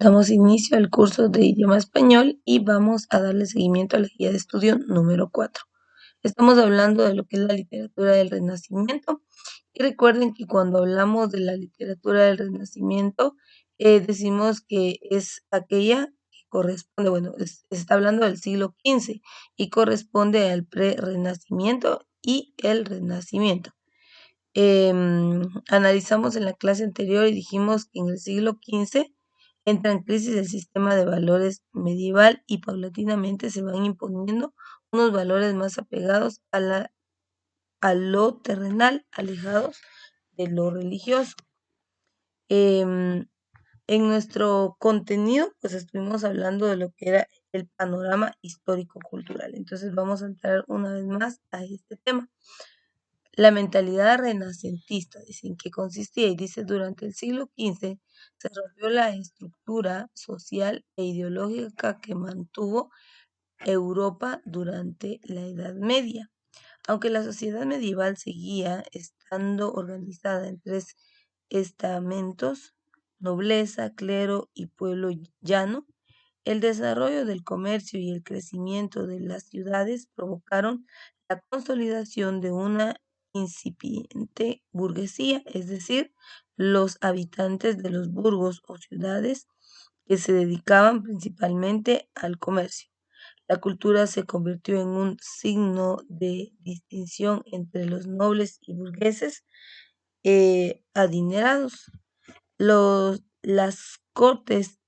Damos inicio al curso de idioma español y vamos a darle seguimiento a la guía de estudio número 4. Estamos hablando de lo que es la literatura del Renacimiento y recuerden que cuando hablamos de la literatura del Renacimiento decimos que es aquella que corresponde, está hablando del siglo XV y corresponde al pre-Renacimiento y el Renacimiento. Analizamos en la clase anterior y dijimos que en el siglo XV entra en crisis el sistema de valores medieval y paulatinamente se van imponiendo unos valores más apegados a lo terrenal, alejados de lo religioso. Em, en nuestro contenido, pues estuvimos hablando de lo que era el panorama histórico-cultural. Entonces vamos a entrar una vez más a este tema. La mentalidad renacentista, dice, ¿en qué consistía? Y dice, durante el siglo XV se rompió la estructura social e ideológica que mantuvo Europa durante la Edad Media. Aunque la sociedad medieval seguía estando organizada en tres estamentos, nobleza, clero y pueblo llano, el desarrollo del comercio y el crecimiento de las ciudades provocaron la consolidación de una incipiente burguesía, es decir, los habitantes de los burgos o ciudades que se dedicaban principalmente al comercio. La cultura se convirtió en un signo de distinción entre los nobles y burgueses adinerados. Las cortes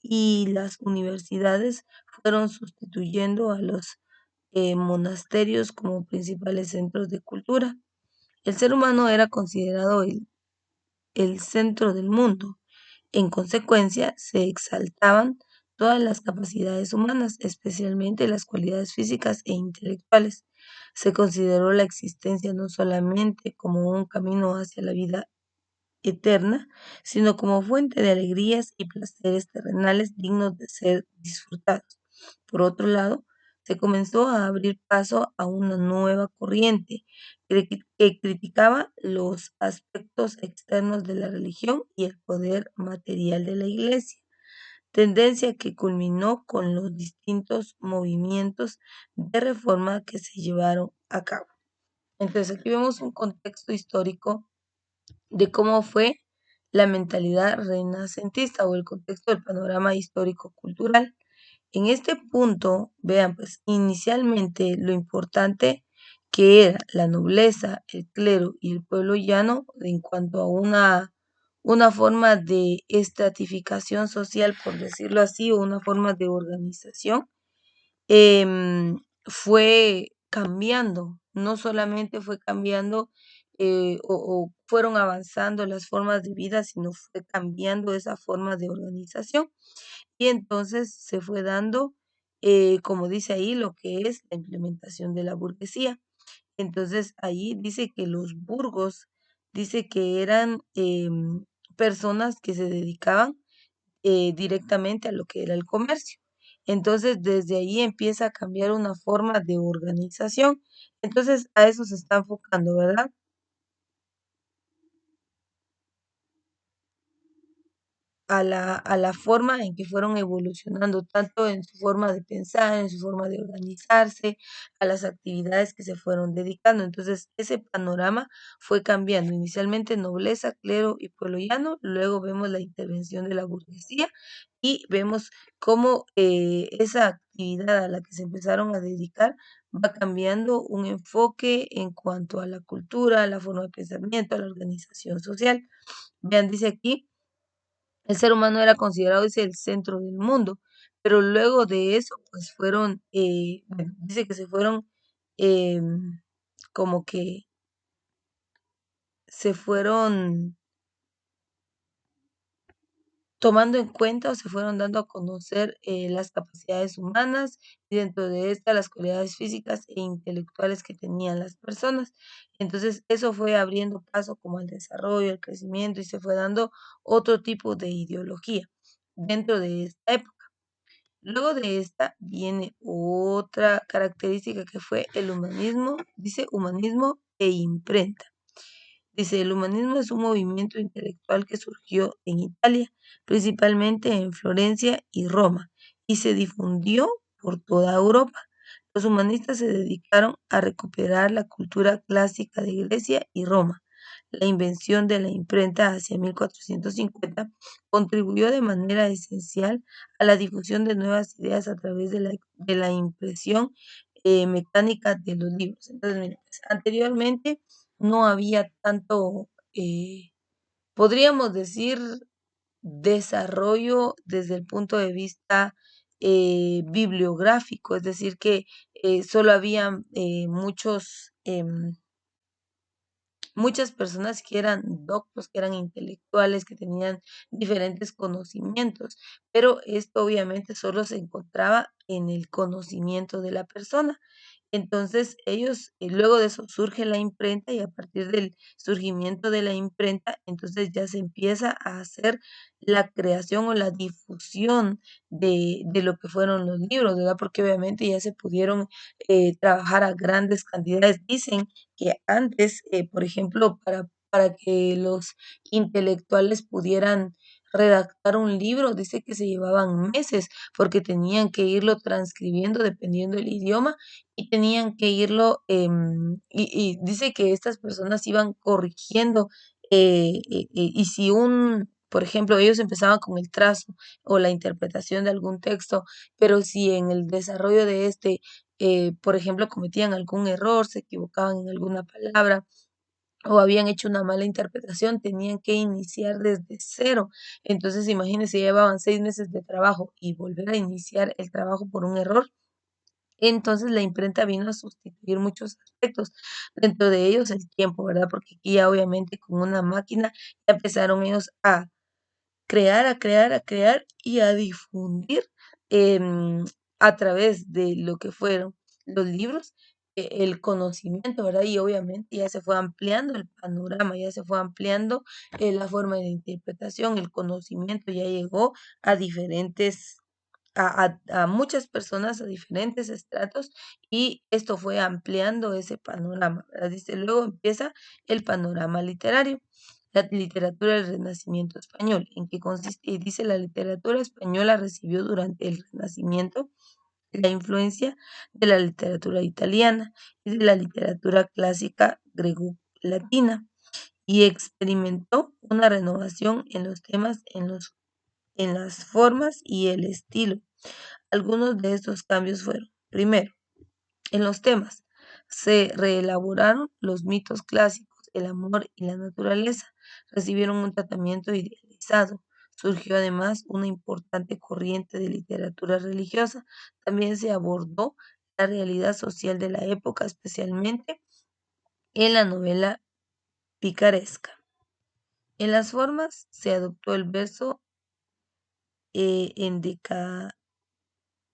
y las universidades fueron sustituyendo a los monasterios como principales centros de cultura. El ser humano era considerado el centro del mundo. En consecuencia, se exaltaban todas las capacidades humanas, especialmente las cualidades físicas e intelectuales. Se consideró la existencia no solamente como un camino hacia la vida eterna, sino como fuente de alegrías y placeres terrenales dignos de ser disfrutados. Por otro lado, se comenzó a abrir paso a una nueva corriente que criticaba los aspectos externos de la religión y el poder material de la Iglesia, tendencia que culminó con los distintos movimientos de reforma que se llevaron a cabo. Entonces, aquí vemos un contexto histórico de cómo fue la mentalidad renacentista o el contexto del panorama histórico-cultural. En este punto, vean, pues inicialmente lo importante que era la nobleza, el clero y el pueblo llano en cuanto a una forma de estratificación social, por decirlo así, o una forma de organización, fue cambiando, no solamente fue cambiando o fueron avanzando las formas de vida, sino fue cambiando esa forma de organización y entonces se fue dando, como dice ahí, lo que es la implementación de la burguesía. Entonces ahí dice que los burgos, dice que eran personas que se dedicaban directamente a lo que era el comercio. Entonces, desde ahí empieza a cambiar una forma de organización. Entonces, a eso se está enfocando, ¿verdad? A la forma en que fueron evolucionando, tanto en su forma de pensar, en su forma de organizarse, a las actividades que se fueron dedicando. Entonces, ese panorama fue cambiando. Inicialmente nobleza, clero y pueblo llano, luego vemos la intervención de la burguesía y vemos cómo esa actividad a la que se empezaron a dedicar va cambiando un enfoque en cuanto a la cultura, a la forma de pensamiento, a la organización social. Vean, dice aquí el ser humano era considerado, dice, el centro del mundo, pero luego de eso, pues fueron, dice que se fueron, como que se fueron tomando en cuenta o se fueron dando a conocer las capacidades humanas y dentro de estas las cualidades físicas e intelectuales que tenían las personas. Entonces, eso fue abriendo paso como al desarrollo, al crecimiento y se fue dando otro tipo de ideología dentro de esta época. Luego de esta viene otra característica que fue el humanismo, dice humanismo e imprenta. Dice, el humanismo es un movimiento intelectual que surgió en Italia, principalmente en Florencia y Roma, y se difundió por toda Europa. Los humanistas se dedicaron a recuperar la cultura clásica de Grecia y Roma. La invención de la imprenta hacia 1450 contribuyó de manera esencial a la difusión de nuevas ideas a través de la impresión mecánica de los libros. Entonces, mira, pues, anteriormente no había tanto, podríamos decir, desarrollo desde el punto de vista bibliográfico, es decir, que solo había muchas personas que eran doctos, que eran intelectuales, que tenían diferentes conocimientos, pero esto obviamente solo se encontraba en el conocimiento de la persona. Entonces ellos, luego de eso surge la imprenta y a partir del surgimiento de la imprenta, entonces ya se empieza a hacer la creación o la difusión de lo que fueron los libros, ¿verdad? Porque obviamente ya se pudieron trabajar a grandes cantidades. Dicen que antes, por ejemplo, para que los intelectuales pudieran redactar un libro, dice que se llevaban meses porque tenían que irlo transcribiendo dependiendo del idioma y tenían que irlo, y dice que estas personas iban corrigiendo, y si por ejemplo, ellos empezaban con el trazo o la interpretación de algún texto, pero si en el desarrollo de este, por ejemplo, cometían algún error, se equivocaban en alguna palabra o habían hecho una mala interpretación, tenían que iniciar desde cero. Entonces, imagínense, llevaban 6 meses de trabajo y volver a iniciar el trabajo por un error. Entonces la imprenta vino a sustituir muchos aspectos, dentro de ellos el tiempo, ¿verdad? Porque aquí ya obviamente con una máquina ya empezaron ellos a crear, a crear, a crear y a difundir em, a través de lo que fueron los libros, el conocimiento, ¿verdad? Y obviamente ya se fue ampliando el panorama, ya se fue ampliando la forma de interpretación, el conocimiento ya llegó a diferentes a muchas personas, a diferentes estratos, y esto fue ampliando ese panorama, ¿verdad? Dice, luego empieza el panorama literario, la literatura del Renacimiento español, en qué consiste, y dice, la literatura española recibió durante el Renacimiento la influencia de la literatura italiana y de la literatura clásica greco-latina, y experimentó una renovación en los temas, en las formas y el estilo. Algunos de estos cambios fueron, primero, en los temas, se reelaboraron los mitos clásicos, el amor y la naturaleza, recibieron un tratamiento idealizado. Surgió además una importante corriente de literatura religiosa. También se abordó la realidad social de la época, especialmente en la novela picaresca. En las formas se adoptó el verso en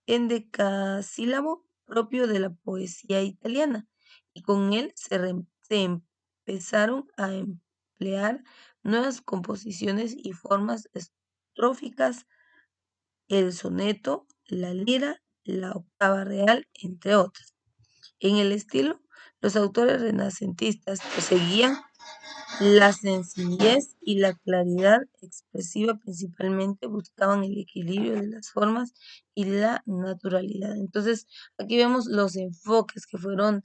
endecasílabo propio de la poesía italiana, y con él se empezaron a emplear nuevas composiciones y formas estróficas, el soneto, la lira, la octava real, entre otras. En el estilo, los autores renacentistas seguían la sencillez y la claridad expresiva principalmente buscaban el equilibrio de las formas y la naturalidad. Entonces, aquí vemos los enfoques que fueron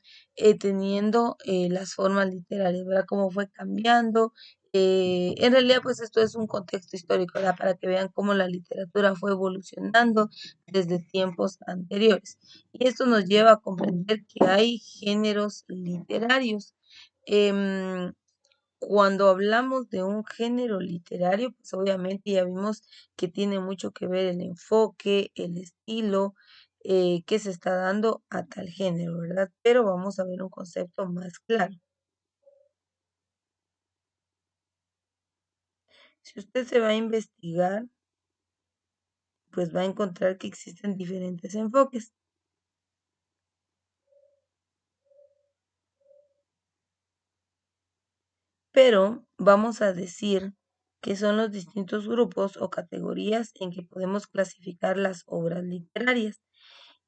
teniendo las formas literarias, ¿verdad? Cómo fue cambiando. En realidad, pues esto es un contexto histórico, ¿verdad? Para que vean cómo la literatura fue evolucionando desde tiempos anteriores. Y esto nos lleva a comprender que hay géneros literarios. Em, Cuando hablamos de un género literario, pues obviamente ya vimos que tiene mucho que ver el enfoque, el estilo que se está dando a tal género, ¿verdad? Pero vamos a ver un concepto más claro. Si usted se va a investigar, pues va a encontrar que existen diferentes enfoques, pero vamos a decir que son los distintos grupos o categorías en que podemos clasificar las obras literarias.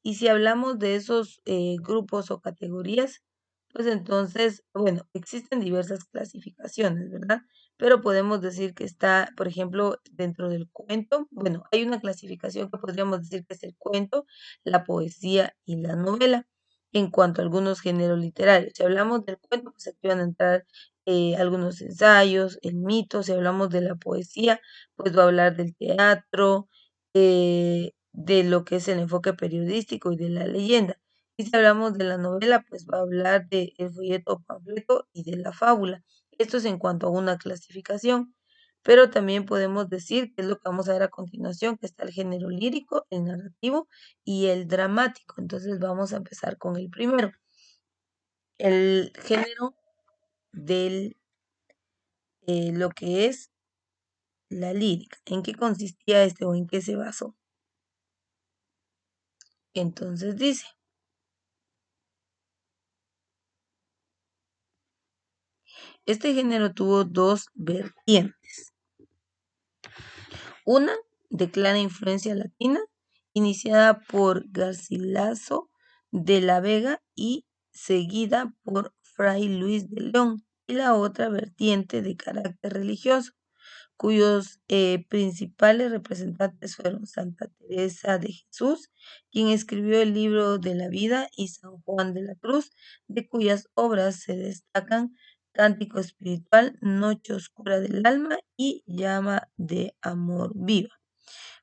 Y si hablamos de esos grupos o categorías, Pues entonces, bueno, existen diversas clasificaciones, ¿verdad? Pero podemos decir que está, por ejemplo, dentro del cuento, bueno, hay una clasificación que podríamos decir que es el cuento, la poesía y la novela, en cuanto a algunos géneros literarios. Si hablamos del cuento, pues aquí van a entrar algunos ensayos, el mito. Si hablamos de la poesía, pues va a hablar del teatro, de lo que es el enfoque periodístico y de la leyenda. Y si hablamos de la novela, pues va a hablar del folleto o panfleto y de la fábula. Esto es en cuanto a una clasificación, pero también podemos decir, que es lo que vamos a ver a continuación, que está el género lírico, el narrativo y el dramático. Entonces vamos a empezar con el primero, el género del lo que es la lírica. ¿En qué consistía este o en qué se basó? Entonces dice, este género tuvo dos vertientes. Una de clara influencia latina, iniciada por Garcilaso de la Vega y seguida por Fray Luis de León, y la otra vertiente de carácter religioso, cuyos principales representantes fueron Santa Teresa de Jesús, quien escribió el libro de la vida, y San Juan de la Cruz, de cuyas obras se destacan Cántico Espiritual, Noche Oscura del Alma y Llama de Amor Viva.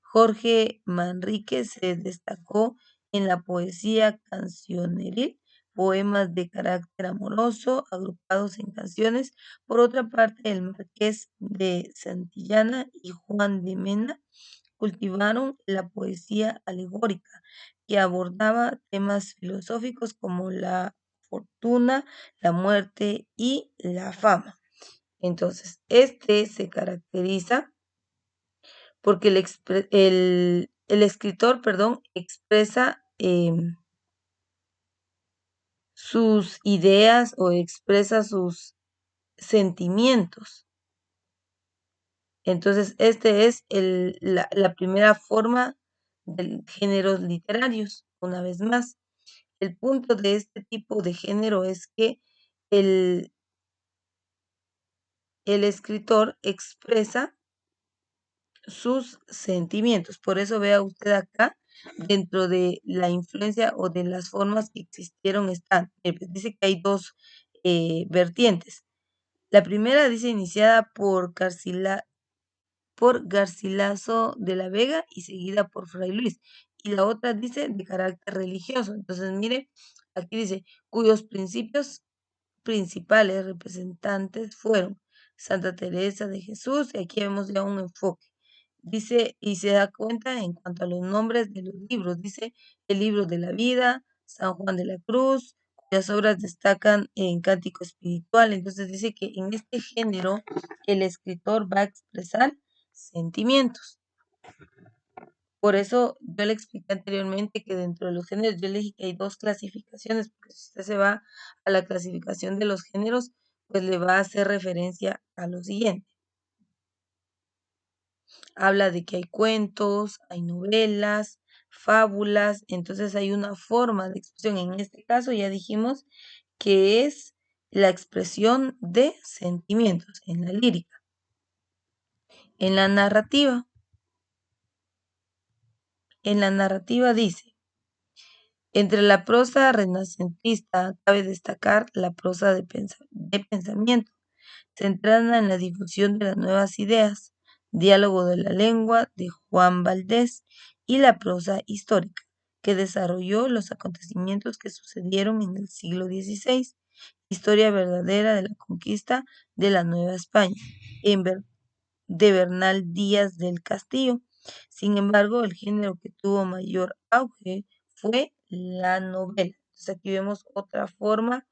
Jorge Manrique se destacó en la poesía cancioneril, poemas de carácter amoroso agrupados en canciones. Por otra parte, el Marqués de Santillana y Juan de Mena cultivaron la poesía alegórica, que abordaba temas filosóficos como la fortuna, la muerte y la fama. Entonces, este se caracteriza porque el escritor, perdón, expresa sus ideas o expresa sus sentimientos. Entonces, este es la primera forma de géneros literarios, una vez más. El punto de este tipo de género es que el, el escritor expresa sus sentimientos. Por eso vea usted acá, dentro de la influencia o de las formas que existieron, están, pues, dice que hay dos vertientes. La primera dice iniciada por Garcilaso de la Vega y seguida por Fray Luis. Y la otra dice de carácter religioso. Entonces, mire, aquí dice, cuyos principios principales representantes fueron Santa Teresa de Jesús, y aquí vemos ya un enfoque. Dice, y se da cuenta en cuanto a los nombres de los libros, dice el libro de la vida, San Juan de la Cruz, cuyas obras destacan en Cántico Espiritual. Entonces dice que en este género el escritor va a expresar sentimientos. Por eso yo le expliqué anteriormente que dentro de los géneros yo le dije que hay dos clasificaciones, porque si usted se va a la clasificación de los géneros, pues le va a hacer referencia a lo siguiente. Habla de que hay cuentos, hay novelas, fábulas, entonces hay una forma de expresión. En este caso ya dijimos que es la expresión de sentimientos en la lírica. En la narrativa dice, entre la prosa renacentista cabe destacar la prosa de pensamiento, centrada en la difusión de las nuevas ideas, diálogo de la lengua de Juan Valdés, y la prosa histórica, que desarrolló los acontecimientos que sucedieron en el siglo XVI, historia verdadera de la conquista de la Nueva España, de Bernal Díaz del Castillo. Sin embargo, el género que tuvo mayor auge fue la novela. Entonces aquí vemos otra forma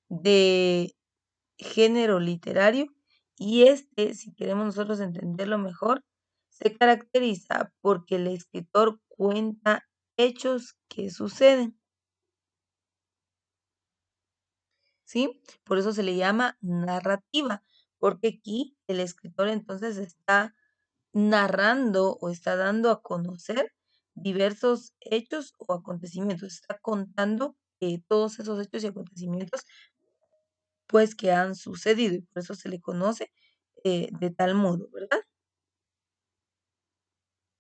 de género literario, y este, si queremos nosotros entenderlo mejor, se caracteriza porque el escritor cuenta hechos que suceden, ¿sí? Por eso se le llama narrativa, porque aquí el escritor entonces está narrando o está dando a conocer diversos hechos o acontecimientos, está contando todos esos hechos y acontecimientos pues que han sucedido y por eso se le conoce de tal modo, ¿verdad?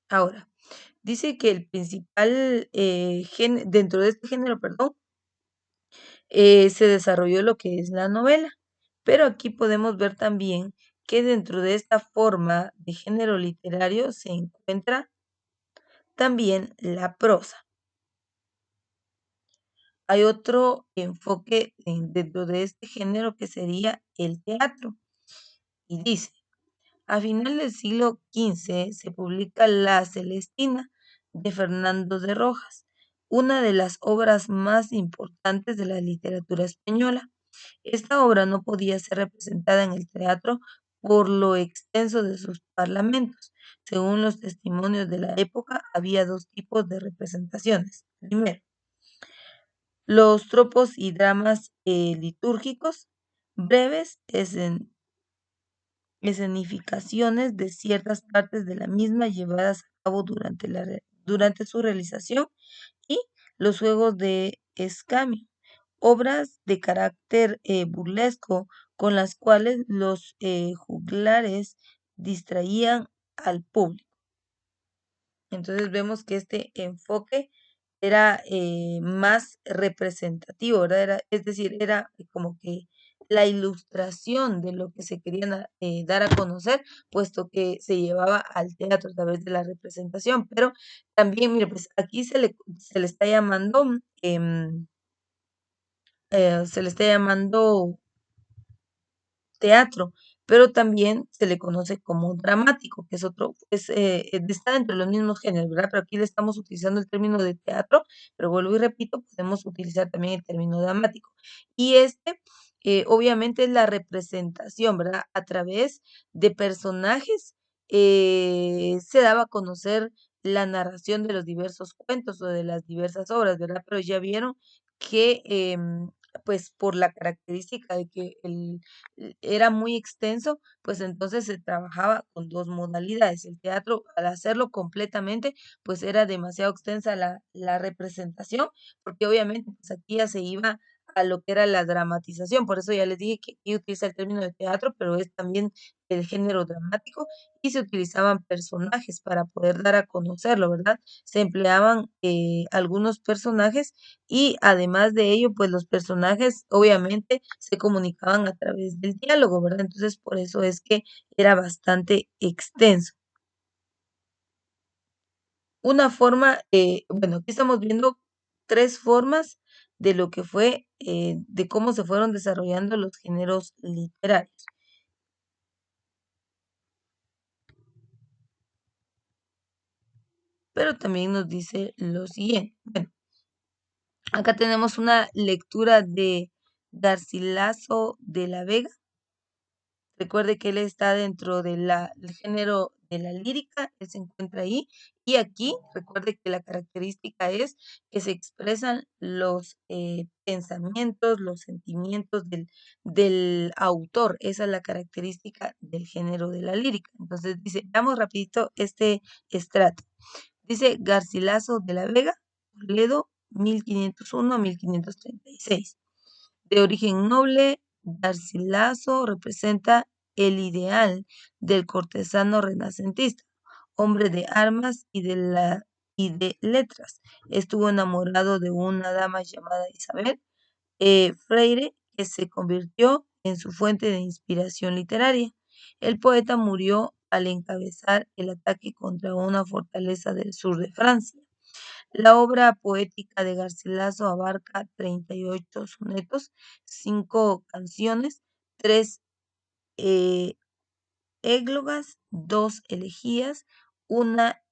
Ahora, dice que el principal dentro de este género, perdón, se desarrolló lo que es la novela, pero aquí podemos ver también que dentro de esta forma de género literario se encuentra también la prosa. Hay otro enfoque dentro de este género que sería el teatro y dice, a final del siglo XV se publica La Celestina de Fernando de Rojas, una de las obras más importantes de la literatura española. Esta obra no podía ser representada en el teatro por lo extenso de sus parlamentos. Según los testimonios de la época, había dos tipos de representaciones. Primero, los tropos y dramas litúrgicos, breves escenificaciones de ciertas partes de la misma llevadas a cabo durante su realización y los juegos de escamio, obras de carácter burlesco con las cuales los juglares distraían al público. Entonces vemos que este enfoque era más representativo, ¿verdad? Es decir, era como que la ilustración de lo que se querían dar a conocer, puesto que se llevaba al teatro a través de la representación. Pero también, mire, pues aquí se le está llamando, se le está llamando teatro, pero también se le conoce como dramático, que es otro, está dentro de los mismos géneros, ¿verdad? Pero aquí le estamos utilizando el término de teatro, pero vuelvo y repito, podemos utilizar también el término dramático. Y obviamente, es la representación, ¿verdad? A través de personajes se daba a conocer la narración de los diversos cuentos o de las diversas obras, ¿verdad? Pero ya vieron que, pues por la característica de que era muy extenso, pues entonces se trabajaba con dos modalidades. El teatro, al hacerlo completamente, pues era demasiado extensa la representación, porque obviamente pues aquí ya se iba a lo que era la dramatización. Por eso ya les dije que aquí utiliza el término de teatro, pero es también el género dramático y se utilizaban personajes para poder dar a conocerlo, ¿verdad? Se empleaban algunos personajes y además de ello, pues los personajes obviamente se comunicaban a través del diálogo, ¿verdad? Entonces, por eso es que era bastante extenso. Una forma, bueno, aquí estamos viendo tres formas de lo que fue, de cómo se fueron desarrollando los géneros literarios. Pero también nos dice lo siguiente. Bueno, acá tenemos una lectura de Garcilaso de la Vega. Recuerde que él está dentro del género de la lírica, él se encuentra ahí. Y aquí, recuerde que la característica es que se expresan los pensamientos, los sentimientos del autor. Esa es la característica del género de la lírica. Entonces dice, veamos rapidito este estrato. Dice Garcilaso de la Vega, Toledo, 1501 a 1536. De origen noble, Garcilaso representa el ideal del cortesano renacentista, hombre de armas y de letras. Estuvo enamorado de una dama llamada Isabel Freire, que se convirtió en su fuente de inspiración literaria. El poeta murió al encabezar el ataque contra una fortaleza del sur de Francia. La obra poética de Garcilaso abarca 38 sonetos, 5 canciones, 3 eh, églogas, 2 elegías, una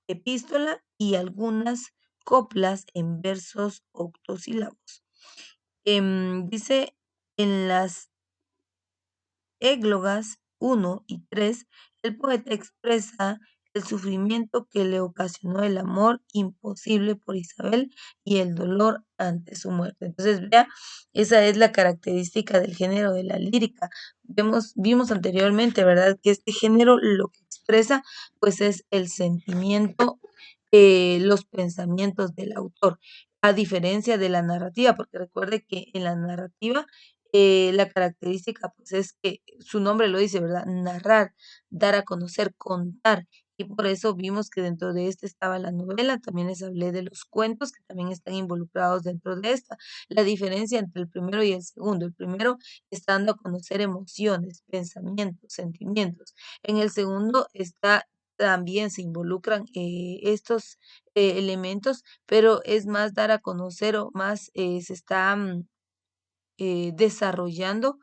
epístola y algunas coplas en versos octosílabos. Dice en las églogas 1 y 3, el poeta expresa el sufrimiento que le ocasionó el amor imposible por Isabel y el dolor ante su muerte. Entonces, vea, esa es la característica del género de la lírica. Vimos anteriormente, ¿verdad? Que este género lo que expresa, pues es el sentimiento, los pensamientos del autor, a diferencia de la narrativa, porque recuerde que en la narrativa la característica, pues, es que su nombre lo dice, ¿verdad? Narrar, dar a conocer, contar. Y por eso vimos que dentro de este estaba la novela, también les hablé de los cuentos que también están involucrados dentro de esta. La diferencia entre el primero y el segundo, el primero está dando a conocer emociones, pensamientos, sentimientos. En el segundo está también se involucran estos elementos, pero es más dar a conocer o más se está desarrollando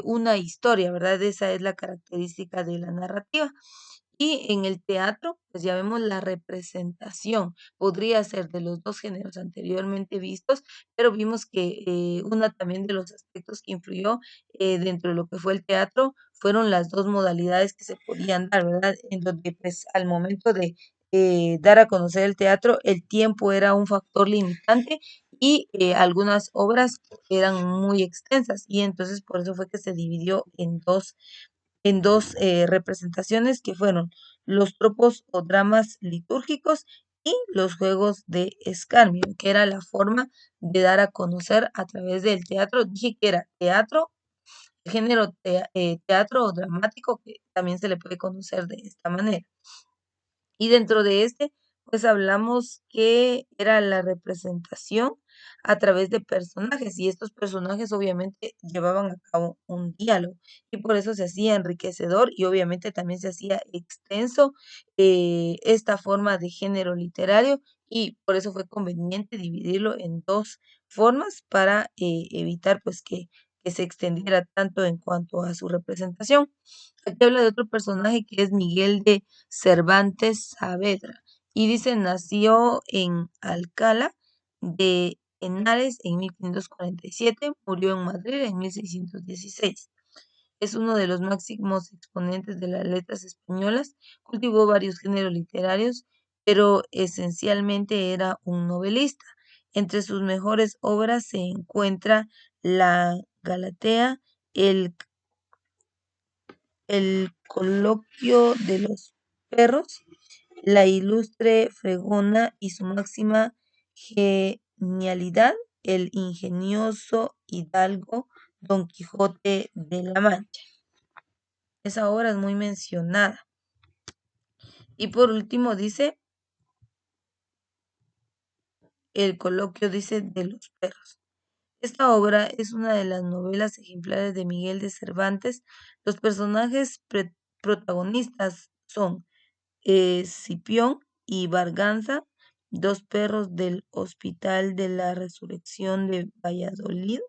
una historia, ¿verdad? Esa es la característica de la narrativa. Y en el teatro, pues ya vemos la representación. Podría ser de los 2 géneros anteriormente vistos, pero vimos que, una también de los aspectos que influyó, dentro de lo que fue el teatro, fueron las 2 modalidades que se podían dar, ¿verdad? En donde, pues, al momento de, dar a conocer el teatro, el tiempo era un factor limitante y, algunas obras eran muy extensas, y entonces por eso fue que se dividió en 2 representaciones que fueron los tropos o dramas litúrgicos y los juegos de escarnio, que era la forma de dar a conocer a través del teatro. Dije que era teatro, género teatro o dramático, que también se le puede conocer de esta manera. Y dentro de este, pues hablamos que era la representación a través de personajes y estos personajes obviamente llevaban a cabo un diálogo y por eso se hacía enriquecedor y obviamente también se hacía extenso esta forma de género literario y por eso fue conveniente dividirlo en 2 formas para evitar pues que se extendiera tanto en cuanto a su representación. Aquí habla de otro personaje que es Miguel de Cervantes Saavedra. Y dice, nació en Alcalá de Henares en 1547, murió en Madrid en 1616. Es uno de los máximos exponentes de las letras españolas, cultivó varios géneros literarios, pero esencialmente era un novelista. Entre sus mejores obras se encuentra La Galatea, el el coloquio de los perros, la ilustre fregona y su máxima genialidad, el ingenioso hidalgo Don Quijote de la Mancha. Esa obra es muy mencionada. Y por último dice, el coloquio dice de los perros. Esta obra es una de las novelas ejemplares de Miguel de Cervantes. Los personajes protagonistas son Cipión y Barganza, 2 perros del Hospital de la Resurrección de Valladolid,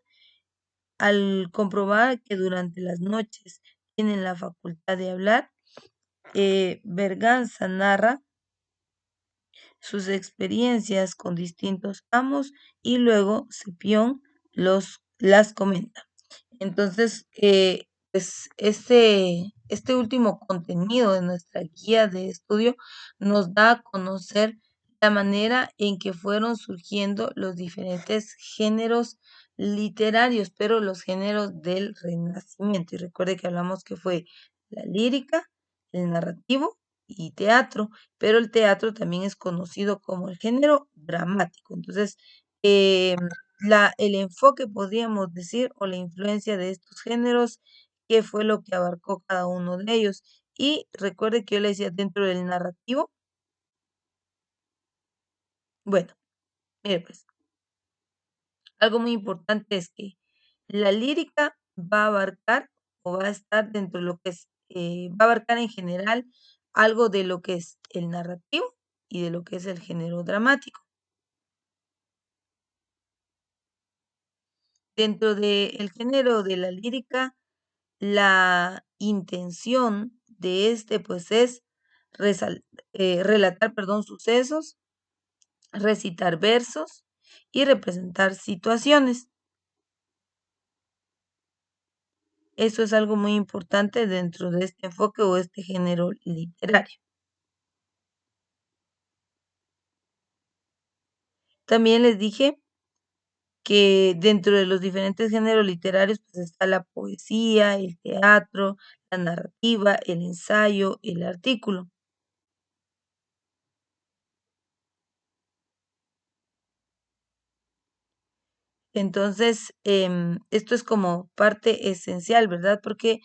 al comprobar que durante las noches tienen la facultad de hablar, Berganza narra sus experiencias con distintos amos y luego Cipión las comenta. Entonces, pues este último contenido de nuestra guía de estudio nos da a conocer la manera en que fueron surgiendo los diferentes géneros literarios, pero los géneros del Renacimiento. Y recuerde que hablamos que fue la lírica, el narrativo y teatro, pero el teatro también es conocido como el género dramático. Entonces, em, el enfoque, podríamos decir, o la influencia de estos géneros, qué fue lo que abarcó cada uno de ellos. Y recuerde que yo le decía dentro del narrativo, bueno, mire pues, algo muy importante es que la lírica va a abarcar o va a estar dentro de lo que es, va a abarcar en general algo de lo que es el narrativo y de lo que es el género dramático. Dentro del género de la lírica, la intención de este, pues, es relatar, perdón, sucesos, recitar versos y representar situaciones. Eso es algo muy importante dentro de este enfoque o este género literario. También les dije que dentro de los diferentes géneros literarios, pues, está la poesía, el teatro, la narrativa, el ensayo, el artículo. Entonces, esto es como parte esencial, ¿verdad? Porque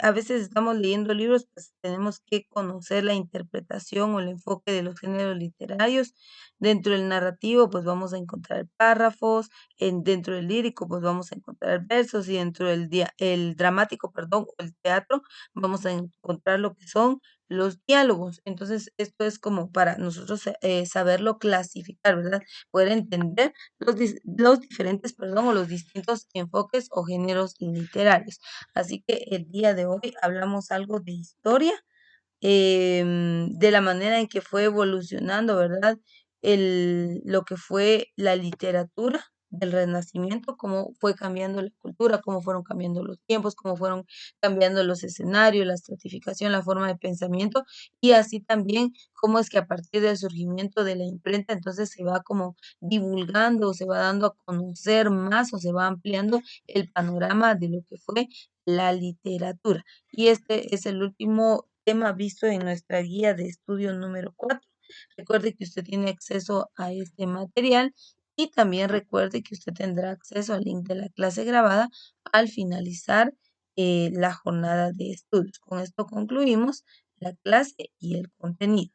a veces estamos leyendo libros, pues tenemos que conocer la interpretación o el enfoque de los géneros literarios. Dentro del narrativo, pues vamos a encontrar párrafos, dentro del lírico, pues vamos a encontrar versos, y dentro del el dramático, perdón, o el teatro, vamos a encontrar lo que son los diálogos. Entonces, esto es como para nosotros saberlo clasificar, ¿verdad? Poder entender los diferentes, perdón, o los distintos enfoques o géneros literarios. Así que el día de hoy hablamos algo de historia, de la manera en que fue evolucionando, ¿verdad? Lo que fue la literatura del Renacimiento, cómo fue cambiando la cultura, cómo fueron cambiando los tiempos, cómo fueron cambiando los escenarios, la estratificación, la forma de pensamiento, y así también cómo es que a partir del surgimiento de la imprenta, entonces se va como divulgando, se va dando a conocer más o se va ampliando el panorama de lo que fue la literatura. Y este es el último tema visto en nuestra guía de estudio número 4. Recuerde que usted tiene acceso a este material y también recuerde que usted tendrá acceso al link de la clase grabada al finalizar la jornada de estudios. Con esto concluimos la clase y el contenido.